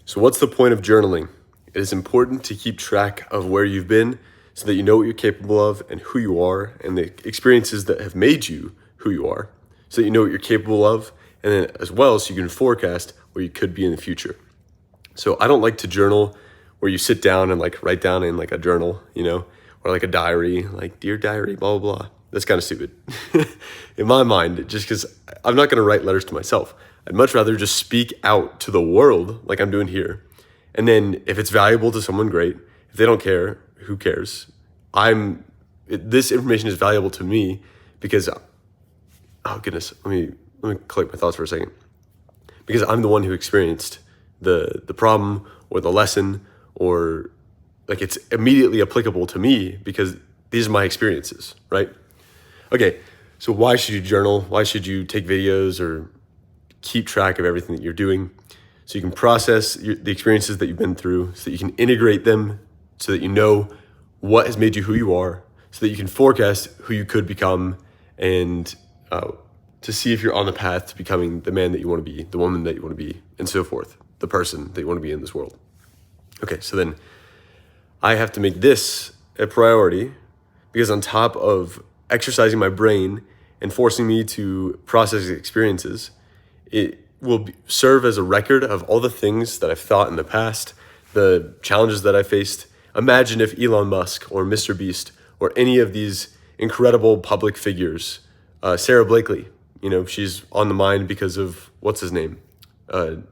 So what's the point of journaling? It is important to keep track of where you've been so that you know what you're capable of and who you are and the experiences that have made you who you are, so that you know what you're capable of, and then as well so you can forecast where you could be in the future. So I don't like to journal where you sit down and like write down in like a journal, or like a diary, like dear diary, blah, blah, blah. That's kind of stupid in my mind, just because I'm not going to write letters to myself. I'd much rather just speak out to the world like I'm doing here. And then if it's valuable to someone, great. If they don't care, who cares? This information is valuable to me because, oh goodness, let me collect my thoughts for a second. Because I'm the one who experienced the problem or the lesson, or like it's immediately applicable to me because these are my experiences, right? Okay, so why should you journal? Why should you take videos or keep track of everything that you're doing? So you can process the experiences that you've been through, so that you can integrate them, so that you know what has made you who you are, so that you can forecast who you could become, and to see if you're on the path to becoming the man that you want to be, the woman that you want to be, and so forth, the person that you want to be in this world. Okay, so then I have to make this a priority because on top of exercising my brain and forcing me to process experiences, it will serve as a record of all the things that I've thought in the past, the challenges that I faced. Imagine if Elon Musk or Mr. Beast or any of these incredible public figures, Sarah Blakely, she's on the mind because of, what's his name? Her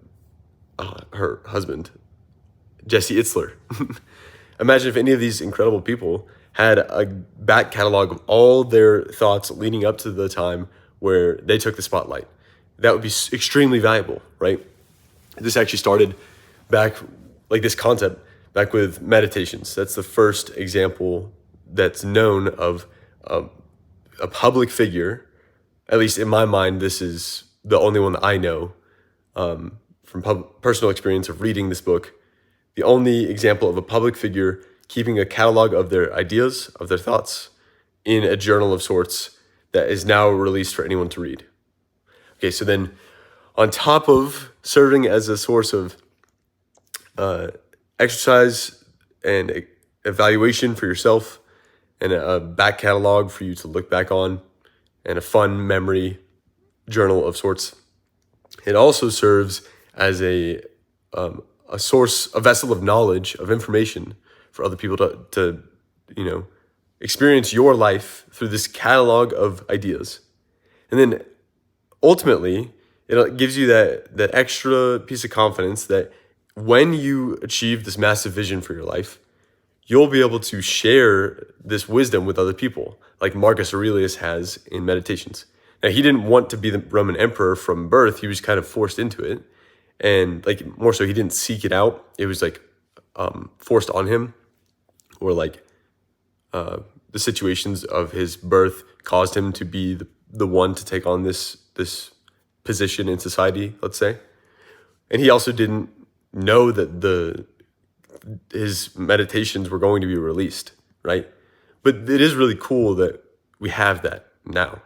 husband, Jesse Itzler. Imagine if any of these incredible people had a back catalog of all their thoughts leading up to the time where they took the spotlight. That would be extremely valuable, right? This actually started back, like this concept, back with meditations. That's the first example that's known of a public figure. At least in my mind, this is the only one that I know from personal experience of reading this book. The only example of a public figure keeping a catalog of their ideas, of their thoughts, in a journal of sorts that is now released for anyone to read. Okay, so then on top of serving as a source of exercise and evaluation for yourself, and a back catalog for you to look back on, and a fun memory journal of sorts, it also serves as a source, a vessel of knowledge, of information for other people to experience your life through this catalog of ideas. And then ultimately, it gives you that extra piece of confidence that when you achieve this massive vision for your life, you'll be able to share this wisdom with other people, like Marcus Aurelius has in Meditations. Now, he didn't want to be the Roman emperor from birth. He was kind of forced into it. And like more so, he didn't seek it out. It was like forced on him, or like the situations of his birth caused him to be the one to take on this position in society, let's say. And he also didn't know that his meditations were going to be released, right? But it is really cool that we have that now.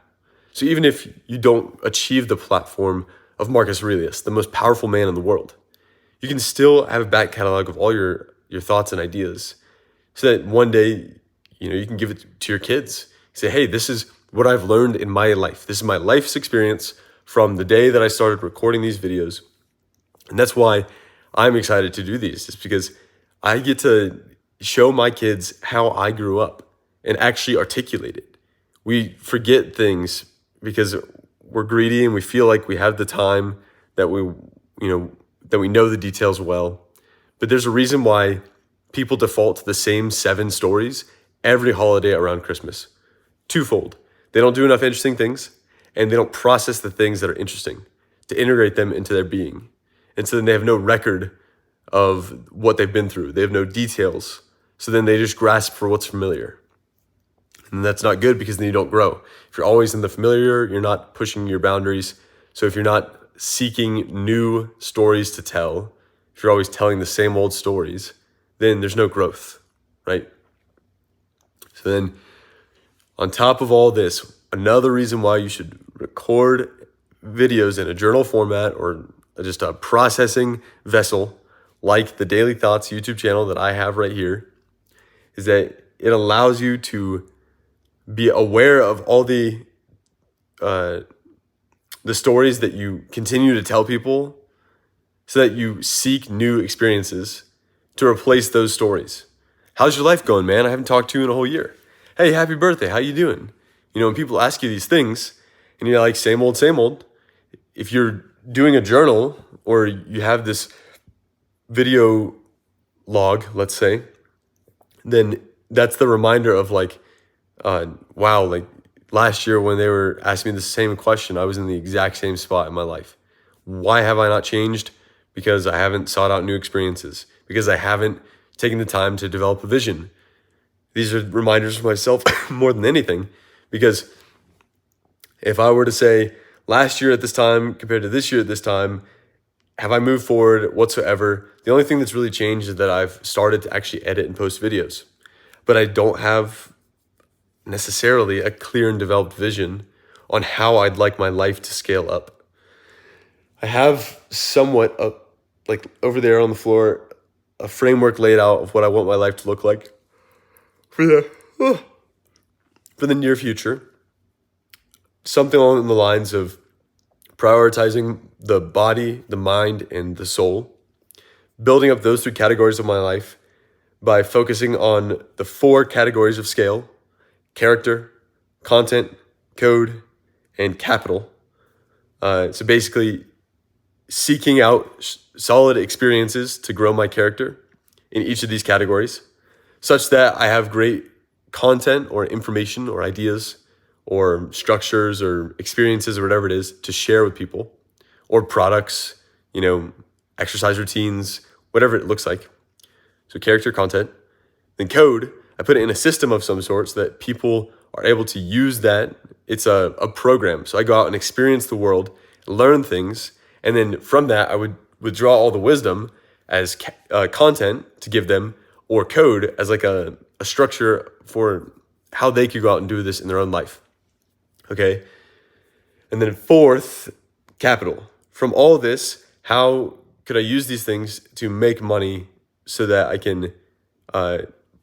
So even if you don't achieve the platform of Marcus Aurelius, the most powerful man in the world, you can still have a back catalog of all your thoughts and ideas, so that one day, you can give it to your kids. Say, hey, this is what I've learned in my life. This is my life's experience from the day that I started recording these videos. And that's why I'm excited to do these. It's because I get to show my kids how I grew up and actually articulate it. We forget things because we're greedy and we feel like we have the time, that we know the details well. But there's a reason why people default to the same 7 stories every holiday around Christmas. Twofold. They don't do enough interesting things, and they don't process the things that are interesting to integrate them into their being. And so then they have no record of what they've been through. They have no details. So then they just grasp for what's familiar. And that's not good, because then you don't grow. If you're always in the familiar, you're not pushing your boundaries. So if you're not seeking new stories to tell, if you're always telling the same old stories, then there's no growth, right? So then on top of all this, another reason why you should record videos in a journal format, or just a processing vessel like the Daily Thoughts YouTube channel that I have right here is that it allows you to be aware of all the stories that you continue to tell people so that you seek new experiences to replace those stories. How's your life going, man? I haven't talked to you in a whole year. Hey, happy birthday. How you doing? You know, when people ask you these things and you're like, same old, same old. If you're doing a journal or you have this video log, let's say, then that's the reminder of like, wow, like last year when they were asking me the same question, I was in the exact same spot in my life. Why have I not changed? Because I haven't sought out new experiences, because I haven't taken the time to develop a vision. These are reminders for myself more than anything, because if I were to say last year at this time compared to this year at this time, have I moved forward whatsoever? The only thing that's really changed is that I've started to actually edit and post videos, but I don't have necessarily a clear and developed vision on how I'd like my life to scale up. I have somewhat like over there on the floor, a framework laid out of what I want my life to look like for the near future. Something along the lines of prioritizing the body, the mind, and the soul, building up those three categories of my life by focusing on the 4 categories of scale: character, content, code, and capital. So basically seeking out solid experiences to grow my character in each of these categories, such that I have great content or information or ideas or structures or experiences or whatever it is to share with people, or products, you know, exercise routines, whatever it looks like. So character, content. Then code, I put it in a system of some sort so that people are able to use that. It's a program. So I go out and experience the world, learn things, and then from that, I would withdraw all the wisdom as content to give them, or code as like a structure for how they could go out and do this in their own life. Okay? And then 4th, capital. From all of this, how could I use these things to make money so that I can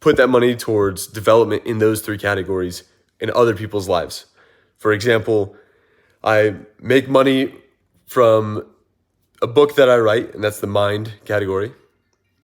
put that money towards development in those 3 categories in other people's lives? For example, I make money from a book that I write, and that's the mind category.